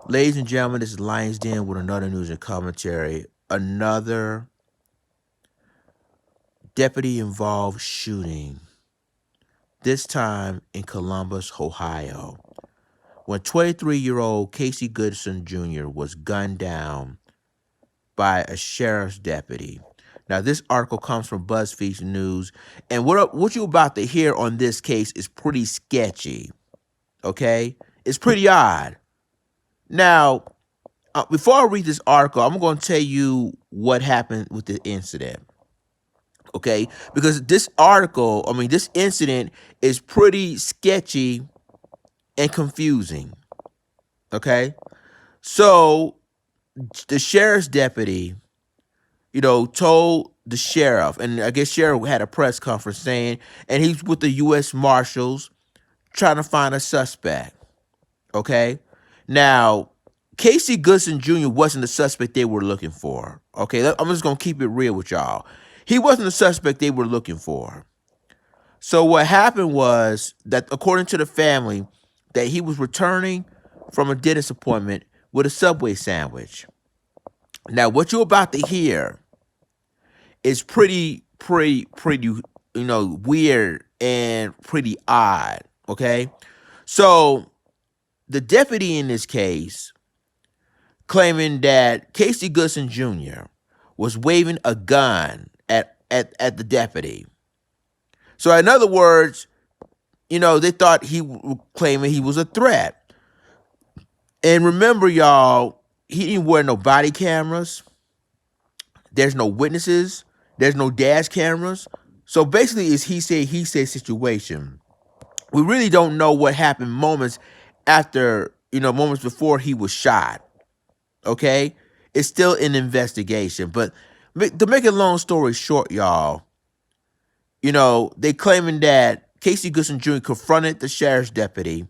Ladies and gentlemen, this is Lions Den with another news and commentary. Another deputy involved shooting, this time in Columbus, Ohio, when 23-year-old Casey Goodson Jr. was gunned down by a sheriff's deputy. Now, this article comes from BuzzFeed News, and what you're about to hear on this case is pretty sketchy, okay? It's pretty odd. Now, before I read this article, I'm going to tell you what happened with the incident. Okay, because this incident is pretty sketchy and confusing. Okay, so the sheriff's deputy, told the sheriff, and I guess sheriff had a press conference saying, and he's with the U.S. Marshals trying to find a suspect. Okay, now Casey Goodson Jr. wasn't the suspect they were looking for. Okay, I'm just gonna keep it real with y'all. He wasn't the suspect they were looking for. So what happened was that, according to the family, that he was returning from a dentist appointment with a Subway sandwich. Now, what you're about to hear is pretty, weird and pretty odd. Okay, so the deputy in this case claiming that Casey Goodson Jr. was waving a gun at the deputy. So, in other words, they thought he claiming he was a threat. And remember, y'all, he didn't wear no body cameras. There's no witnesses. There's no dash cameras. So basically, it's he said situation. We really don't know what happened moments after, moments before he was shot. Okay? It's still an investigation. But to make a long story short, y'all, they claiming that Casey Goodson Jr. confronted the sheriff's deputy,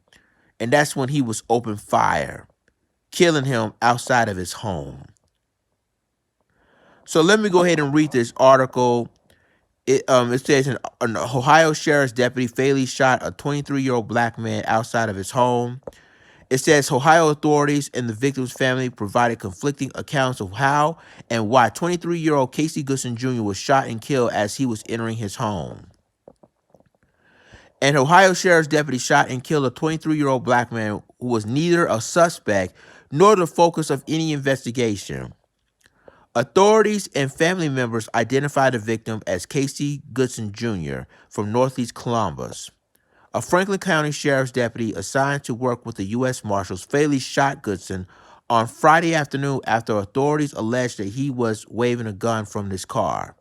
and that's when he was open fire, killing him outside of his home. So let me go ahead and read this article. It says an Ohio sheriff's deputy fatally shot a 23-year-old black man outside of his home. It says Ohio authorities and the victim's family provided conflicting accounts of how and why 23-year-old Casey Goodson Jr. was shot and killed as he was entering his home. An Ohio sheriff's deputy shot and killed a 23-year-old black man who was neither a suspect nor the focus of any investigation. Authorities and family members identified the victim as Casey Goodson Jr. from Northeast Columbus. A Franklin County Sheriff's deputy assigned to work with the U.S. Marshals fatally shot Goodson on Friday afternoon after authorities alleged that he was waving a gun from his car.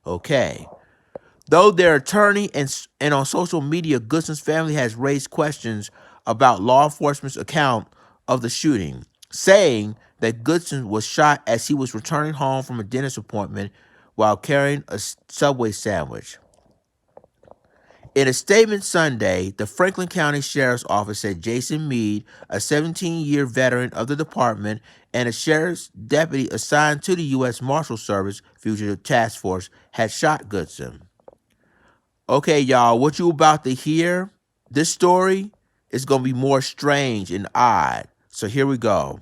Okay. Though their attorney and on social media, Goodson's family has raised questions about law enforcement's account of the shooting, saying that Goodson was shot as he was returning home from a dentist appointment while carrying a Subway sandwich. In a statement Sunday, the Franklin County Sheriff's Office said Jason Mead, a 17-year veteran of the department and a sheriff's deputy assigned to the U.S. Marshal Service Fugitive Task Force, had shot Goodson. Okay, y'all, what you about to hear, this story is going to be more strange and odd. So here we go.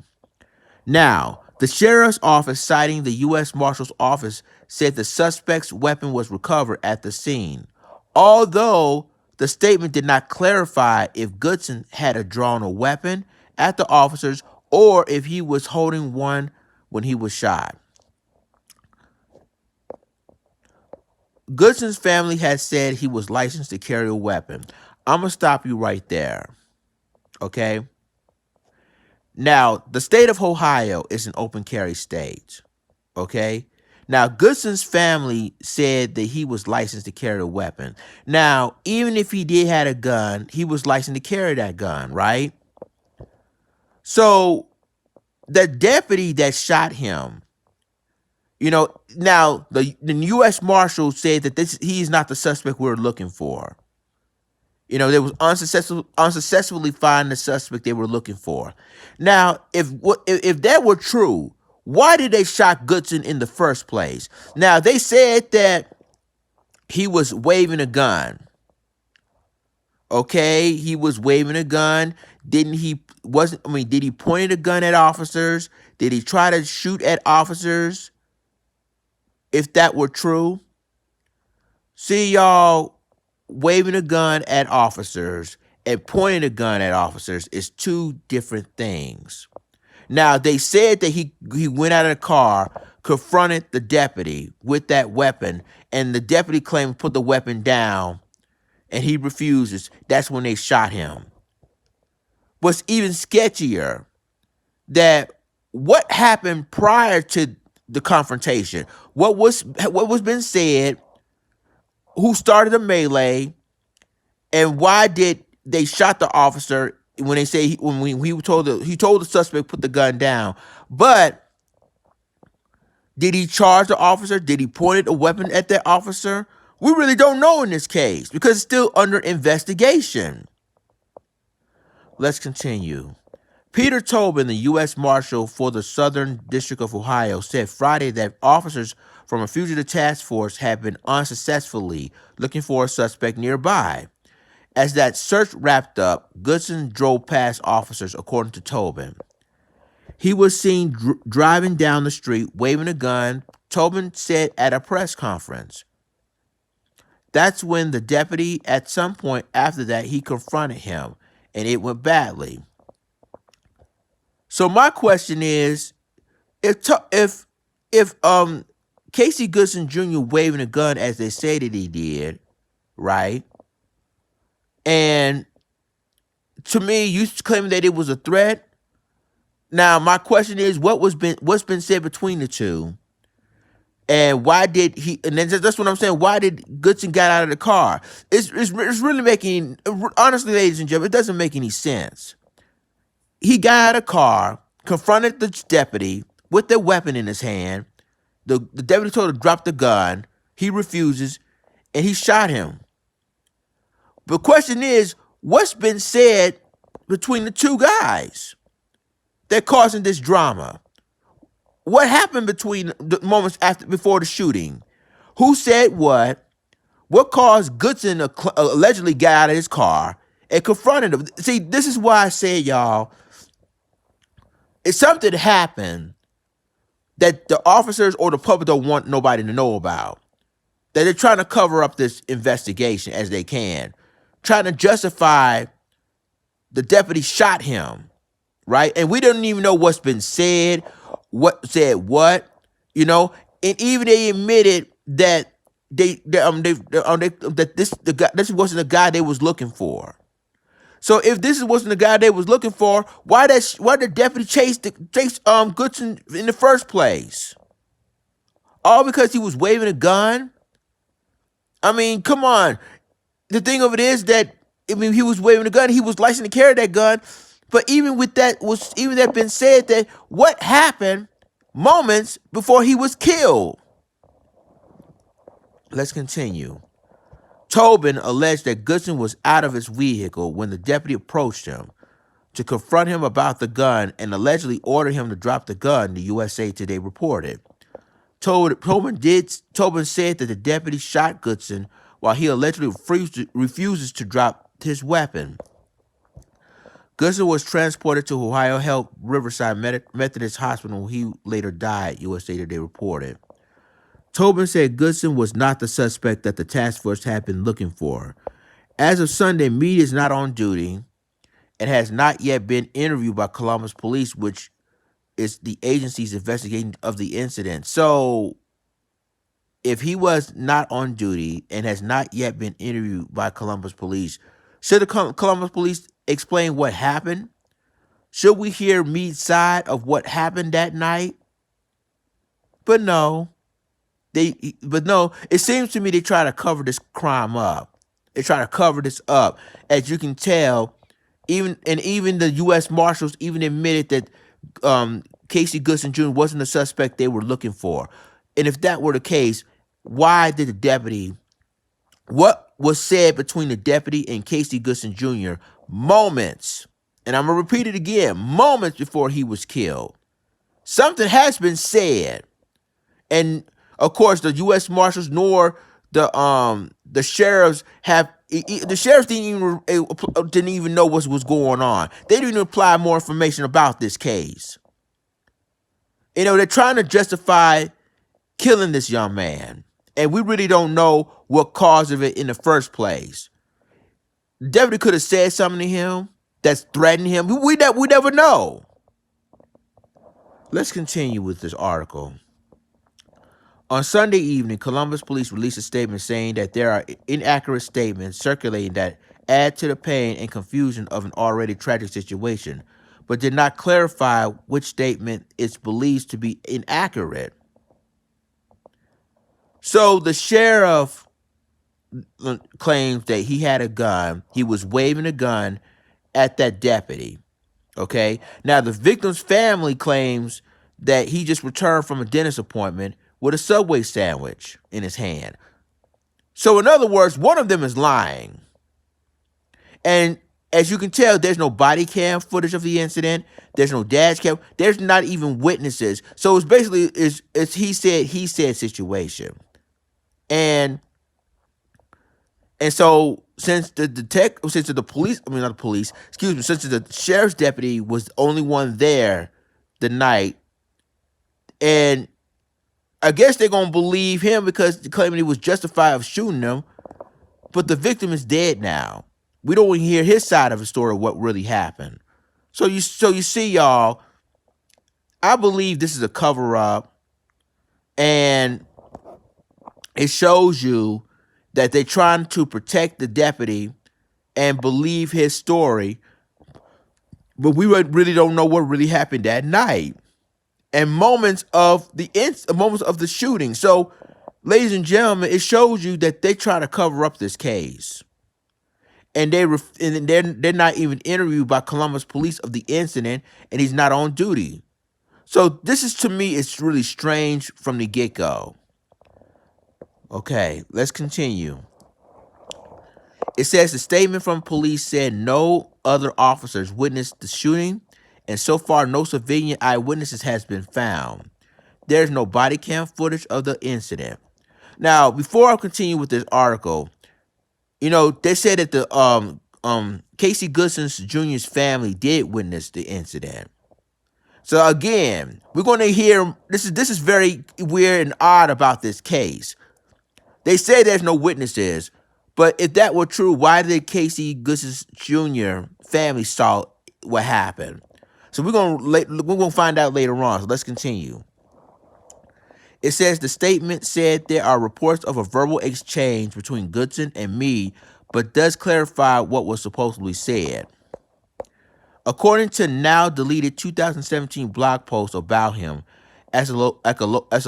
Now, the sheriff's office, citing the U.S. Marshal's office, said the suspect's weapon was recovered at the scene, although the statement did not clarify if Goodson had drawn a weapon at the officers or if he was holding one when he was shot. Goodson's family has said he was licensed to carry a weapon. I'm going to stop you right there. Okay? Now, the state of Ohio is an open carry state. Okay? Now, Goodson's family said that he was licensed to carry a weapon. Now, even if he did have a gun, he was licensed to carry that gun, right? So, the deputy that shot him, now the U.S. Marshal said that he is not the suspect we're looking for. They was unsuccessfully find the suspect they were looking for. Now, if that were true, why did they shot Goodson in the first place? Now, they said that he was waving a gun. Okay, he was waving a gun. Didn't he? Wasn't I mean? Did he point a gun at officers? Did he try to shoot at officers? If that were true, see y'all waving a gun at officers and pointing a gun at officers is two different things. Now they said that he went out of the car, confronted the deputy with that weapon, and the deputy claimed put the weapon down, and he refuses. That's when they shot him. What's even sketchier, that what happened prior to the confrontation? What was been said? Who started the melee? And why did they shot the officer when they say when he told the suspect put the gun down? But did he charge the officer? Did he point a weapon at that officer? We really don't know in this case because it's still under investigation. Let's continue. Peter Tobin, the U.S. Marshal for the Southern District of Ohio, said Friday that officers from a fugitive task force had been unsuccessfully looking for a suspect nearby. As that search wrapped up, Goodson drove past officers, according to Tobin. He was seen driving down the street, waving a gun, Tobin said at a press conference. That's when the deputy, at some point after that, he confronted him, and it went badly. So my question is, if Casey Goodson Jr. waving a gun as they say that he did, right? And to me, you claim that it was a threat. Now, my question is, what's been said between the two, and why did he? And then that's what I'm saying. Why did Goodson get out of the car? It's really making, honestly, ladies and gentlemen, it doesn't make any sense. He got out of the car, confronted the deputy with the weapon in his hand. The deputy told him to drop the gun. He refuses, and he shot him. The question is, what's been said between the two guys that causing this drama? What happened between the moments before the shooting? Who said what? What caused Goodson allegedly got out of his car and confronted him? See, this is why I say, y'all, if something happened that the officers or the public don't want nobody to know about, that they're trying to cover up this investigation as they can, trying to justify the deputy shot him, right? And we don't even know what's been said, what, you know, and even they admitted that this wasn't the guy they was looking for. So if this wasn't the guy they was looking for, why the deputy chase Goodson in the first place? All because he was waving a gun? I mean, come on. The thing of it is that, I mean, he was waving a gun. He was licensed to carry that gun. But even that been said, that what happened moments before he was killed? Let's continue. Tobin alleged that Goodson was out of his vehicle when the deputy approached him to confront him about the gun and allegedly ordered him to drop the gun, the USA Today reported. Tobin said that the deputy shot Goodson while he allegedly refuses to drop his weapon. Goodson was transported to Ohio Health Riverside Methodist Hospital where he later died, USA Today reported. Tobin said Goodson was not the suspect that the task force had been looking for. As of Sunday, media is not on duty and has not yet been interviewed by Columbus Police, which is the agency's investigation of the incident. So if he was not on duty and has not yet been interviewed by Columbus Police, should the Columbus Police explain what happened? Should we hear Meade's side of what happened that night? But no. It seems to me they try to cover this crime up. They try to cover this up. As you can tell, even the U.S. Marshals even admitted that Casey Goodson Jr. wasn't the suspect they were looking for. And if that were the case, why did the deputy, what was said between the deputy and Casey Goodson Jr. moments, and I'm going to repeat it again, moments before he was killed? Something has been said. And of course, the U.S. Marshals nor the sheriffs have The sheriff didn't even know what was going on. They didn't even apply more information about this case. They're trying to justify killing this young man, and we really don't know what caused of it in the first place. The deputy could have said something to him that's threatened him. We never know. Let's continue with this article. On Sunday evening, Columbus police released a statement saying that there are inaccurate statements circulating that add to the pain and confusion of an already tragic situation, but did not clarify which statement it believes to be inaccurate. So the sheriff claims that he had a gun. He was waving a gun at that deputy. Okay. Now the victim's family claims that he just returned from a dentist appointment with a Subway sandwich in his hand. So in other words, one of them is lying. And as you can tell, there's no body cam footage of the incident. There's no dash cam. There's not even witnesses. So it's basically it's he said situation. And so since the sheriff's deputy was the only one there the night, and I guess they're gonna believe him because they're claiming he was justified of shooting them, but the victim is dead now. We don't want to hear his side of the story of what really happened. So you see, y'all, I believe this is a cover-up, and it shows you that they're trying to protect the deputy and believe his story, but we really don't know what really happened that night and moments of the shooting. So, ladies and gentlemen, it shows you that they try to cover up this case, and they're not even interviewed by Columbus police of the incident, and he's not on duty. So this is, to me, it's really strange from the get-go. Okay, let's continue. It says the statement from police said no other officers witnessed the shooting, and so far no civilian eyewitnesses has been found. There's no body cam footage of the incident. Now, before I continue with this article, they said that the Casey Goodson Jr.'s family did witness the incident. So again, we're going to hear this is very weird and odd about this case. They say there's no witnesses, but if that were true, why did Casey Goodson Jr. family saw what happened? So we're gonna find out later on. So let's continue. It says the statement said there are reports of a verbal exchange between Goodson and me, but does clarify what was supposedly said. According to now deleted 2017 blog post about him, as a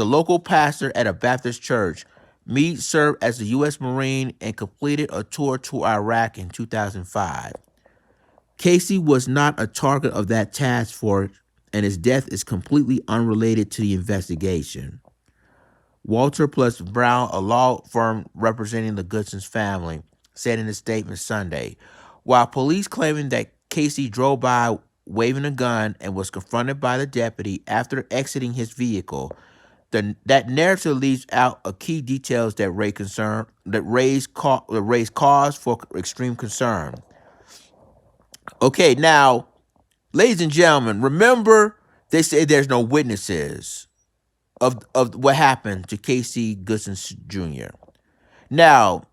local pastor at a Baptist church, Meade served as a U.S. Marine and completed a tour to Iraq in 2005. Casey was not a target of that task force, and his death is completely unrelated to the investigation. Walter plus Brown, a law firm representing the Goodson's family, said in a statement Sunday, while police claiming that Casey drove by waving a gun and was confronted by the deputy after exiting his vehicle, that narrative leaves out a key details that raise cause for extreme concern. Okay, now, ladies and gentlemen, remember they say there's no witnesses of what happened to Casey Goodson Jr. Now,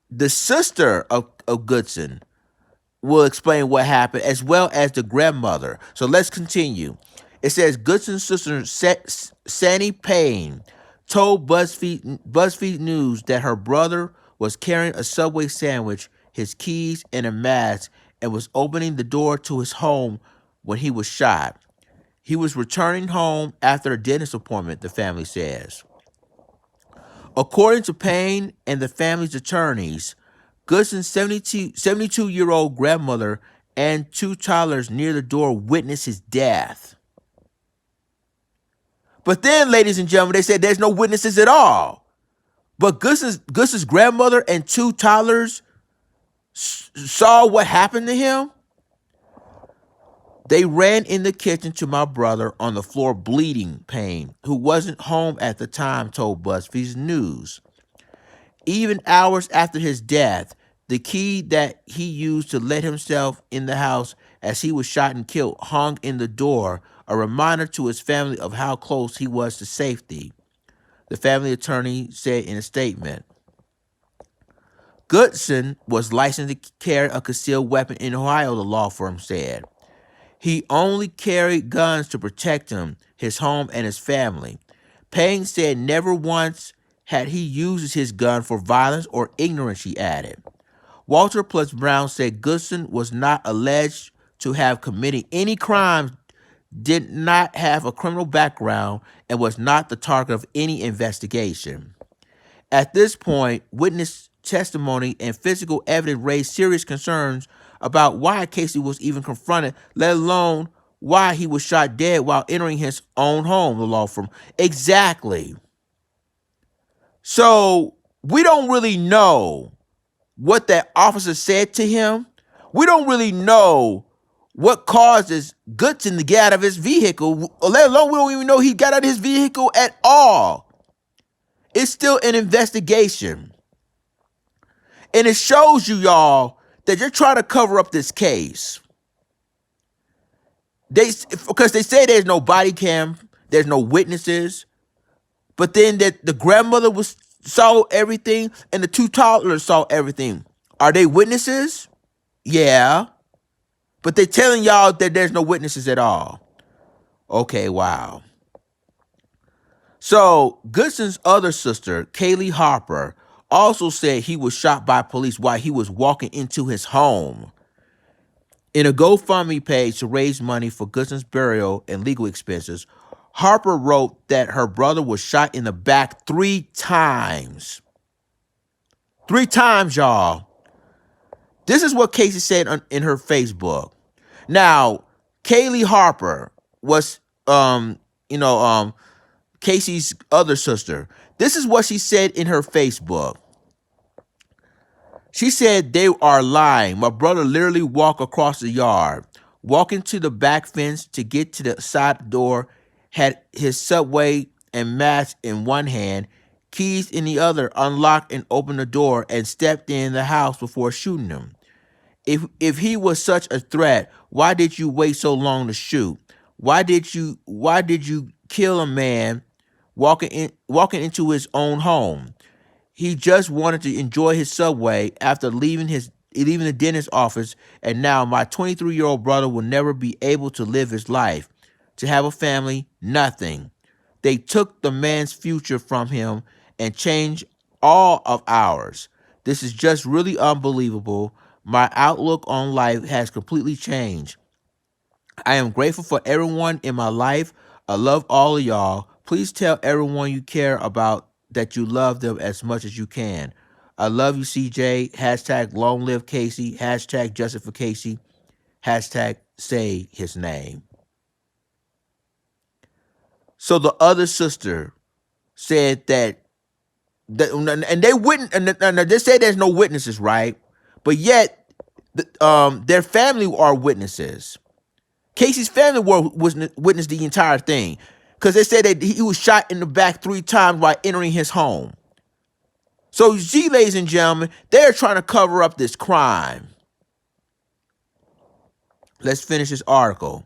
the sister of Goodson will explain what happened, as well as the grandmother. So let's continue. It says Goodson's sister, Sandy Payne, told BuzzFeed News that her brother was carrying a Subway sandwich, his keys, and a mask, and was opening the door to his home when he was shot. He was returning home after a dentist appointment, the family says. According to Payne and the family's attorneys, Goodson's 72-year-old grandmother and two toddlers near the door witnessed his death. But then, ladies and gentlemen, they said there's no witnesses at all. But Goodson's grandmother and two toddlers saw what happened to him. They ran in the kitchen to my brother on the floor bleeding, Payne, who wasn't home at the time, told BuzzFeed News. Even hours after his death, The key that he used to let himself in the house as he was shot and killed hung in the door, a reminder to his family of how close he was to safety, the family attorney said in a statement. Goodson was licensed to carry a concealed weapon in Ohio, the law firm said. He only carried guns to protect him, his home, and his family. Payne said never once had he used his gun for violence or ignorance, he added. Walter plus Brown said Goodson was not alleged to have committed any crimes, did not have a criminal background, and was not the target of any investigation. At this point, witness testimony and physical evidence raised serious concerns about why Casey was even confronted, let alone why he was shot dead while entering his own home, the law firm. Exactly. So we don't really know what that officer said to him. We don't really know what causes Goodson to get out of his vehicle, let alone we don't even know he got out of his vehicle at all. It's still an investigation. And it shows you, y'all, that you're trying to cover up this case. Because they say there's no body cam, there's no witnesses, but then that the grandmother saw everything and the two toddlers saw everything. Are they witnesses? Yeah. But they're telling y'all that there's no witnesses at all. Okay, wow. So Goodson's other sister, Kaylee Harper, also said he was shot by police while he was walking into his home. In a GoFundMe page to raise money for Goodson's burial and legal expenses, Harper wrote that her brother was shot in the back 3 times. 3 times, y'all. This is what Casey said in her Facebook. Now, Kaylee Harper was, Casey's other sister. This is what she said in her Facebook. She said, "They are lying. My brother literally walked across the yard, walking to the back fence to get to the side door, had his Subway and mask in one hand, keys in the other, unlocked and opened the door, and stepped in the house before shooting him. If he was such a threat, why did you wait so long to shoot? Why did you kill a man walking into his own home? He just wanted to enjoy his Subway after leaving the dentist's office, and now my 23-year-old brother will never be able to live his life, to have a family, nothing. They took the man's future from him and changed all of ours. This is just really unbelievable. My outlook on life has completely changed. I am grateful for everyone in my life. I love all of y'all. Please tell everyone you care about that you love them as much as you can. I love you, CJ. Hashtag long live Casey. Hashtag justice for Casey. Hashtag say his name." So the other sister said that and they wouldn't, and they say there's no witnesses, right? But yet, their family are witnesses. Casey's family witnessed the entire thing, because they said that he was shot in the back 3 times while entering his home. So, ladies and gentlemen, they're trying to cover up this crime. Let's finish this article.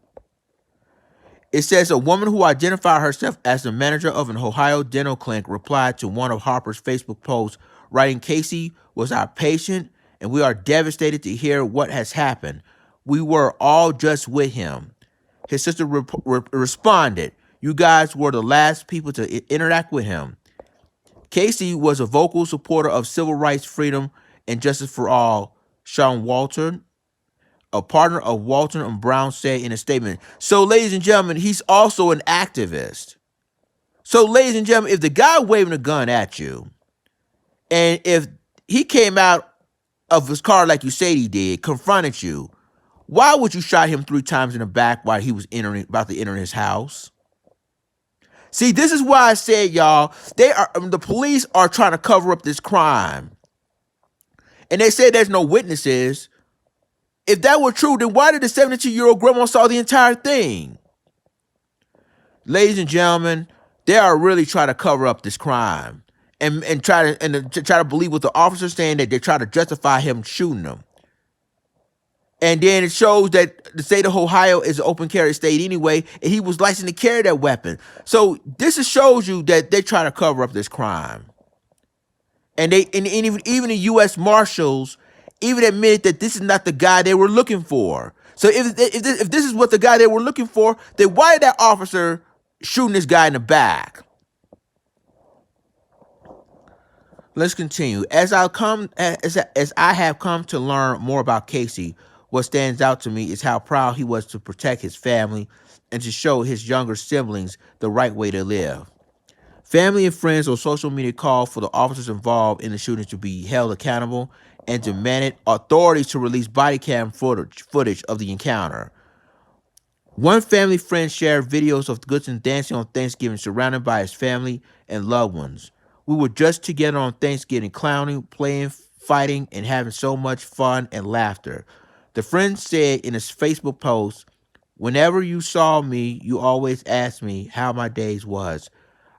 It says a woman who identified herself as the manager of an Ohio dental clinic replied to one of Harper's Facebook posts, writing, "Casey was our patient, and we are devastated to hear what has happened. We were all just with him." His sister responded, "You guys were the last people to interact with him." Casey was a vocal supporter of civil rights, freedom, and justice for all, Sean Walton, a partner of Walton and Brown, said in a statement. So, ladies and gentlemen, he's also an activist. So, ladies and gentlemen, if the guy waving a gun at you, and if he came out of his car like you said he did, confronted you, why would you shot him 3 times in the back while he was about to enter his house? See, this is why I said, y'all, the police are trying to cover up this crime. And they say there's no witnesses. If that were true, then why did the 72-year-old grandma saw the entire thing? Ladies and gentlemen, they are really trying to cover up this crime. and try to believe what the officer's saying, that they try to justify him shooting them. And then it shows that the state of Ohio is an open carry state anyway, and he was licensed to carry that weapon. So this shows you that they try to cover up this crime. And even the U.S. Marshals even admitted that this is not the guy they were looking for. So if this is what the guy they were looking for, then why did that officer shooting this guy in the back? Let's continue. As I have come to learn more about Casey, what stands out to me is how proud he was to protect his family and to show his younger siblings the right way to live. Family and friends on social media called for the officers involved in the shooting to be held accountable and demanded authorities to release body cam footage of the encounter. One family friend shared videos of Goodson dancing on Thanksgiving surrounded by his family and loved ones. We were just together on Thanksgiving, clowning, playing, fighting, and having so much fun and laughter. The friend said in his Facebook post, "Whenever you saw me, you always asked me how my days was.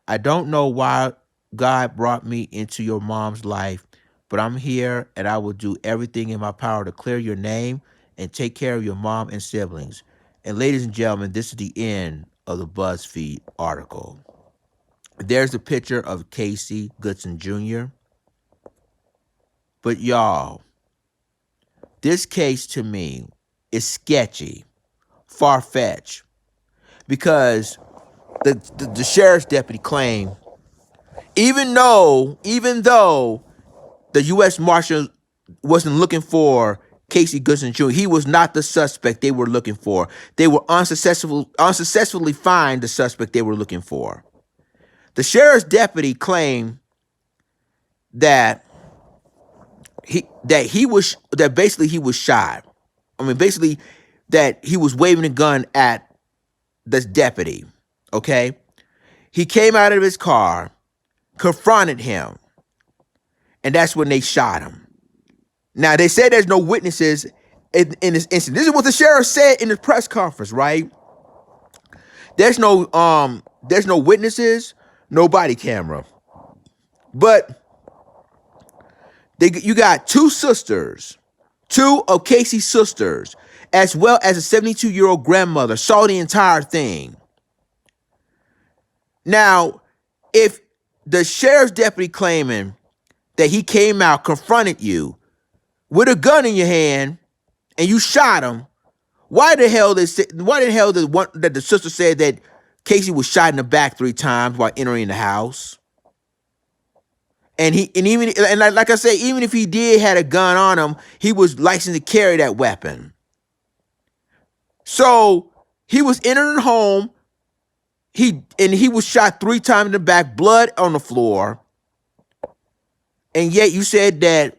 I don't know why God brought me into your mom's life, but I'm here and I will do everything in my power to clear your name and take care of your mom and siblings." And ladies and gentlemen, this is the end of the BuzzFeed article. There's a picture of Casey Goodson Jr. But y'all, this case to me is sketchy, far-fetched, because the sheriff's deputy claimed, even though the U.S. Marshal wasn't looking for Casey Goodson Jr., he was not the suspect they were looking for. They were unsuccessfully find the suspect they were looking for. The sheriff's deputy claimed that he was shot. I mean, basically that he was waving a gun at this deputy. Okay, he came out of his car, confronted him, and that's when they shot him. Now they say there's no witnesses in this incident. This is what the sheriff said in the press conference, right? There's no witnesses, no body camera, but you got two of Casey's sisters, as well as a 72-year-old grandmother, saw the entire thing. Now, if the sheriff's deputy claiming that he came out, confronted you with a gun in your hand, and you shot him, why the hell did the sister said that Casey was shot in the back 3 times while entering the house? And like I say, even if he did had a gun on him, he was licensed to carry that weapon. So he was entering the home. He was shot 3 times in the back, blood on the floor. And yet you said that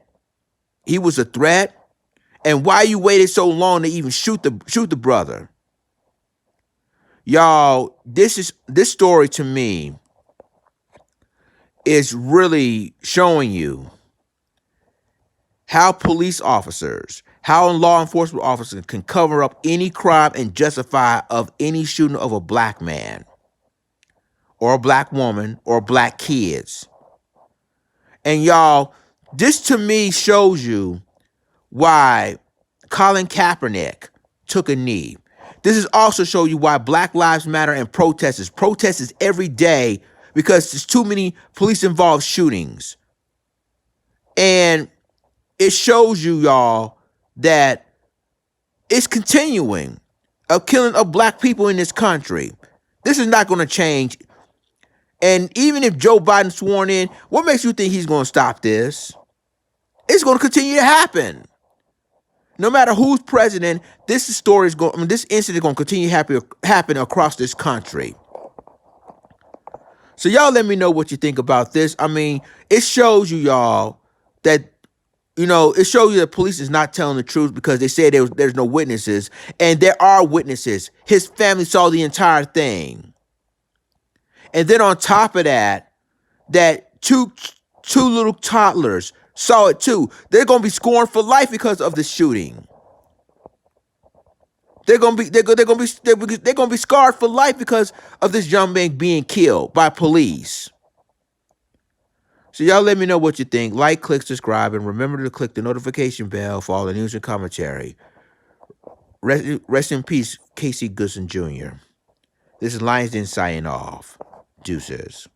he was a threat. And why you waited so long to even shoot the brother? Y'all, this story to me is really showing you how police officers, how law enforcement officers can cover up any crime and justify of any shooting of a black man or a black woman or black kids. And y'all, this to me shows you why Colin Kaepernick took a knee. This is also show you why Black Lives Matter and protesters every day, because there's too many police-involved shootings. And it shows you, y'all, that it's continuing a killing of black people in this country. This is not going to change. And even if Joe Biden's sworn in, what makes you think he's going to stop this? It's going to continue to happen. No matter who's president, this incident is going to continue to happen across this country. So y'all let me know what you think about this. I mean, it shows you, y'all, that, it shows you that police is not telling the truth, because they say there's no witnesses, and there are witnesses. His family saw the entire thing. And then on top of that two little toddlers saw it too. They're going to be scorned for life because of the shooting. They're going to be scarred for life because of this young man being killed by police. So y'all let me know what you think. Like, click, subscribe, and remember to click the notification bell for all the news and commentary. Rest in peace, Casey Goodson Jr. This is Lions Den signing off. Deuces.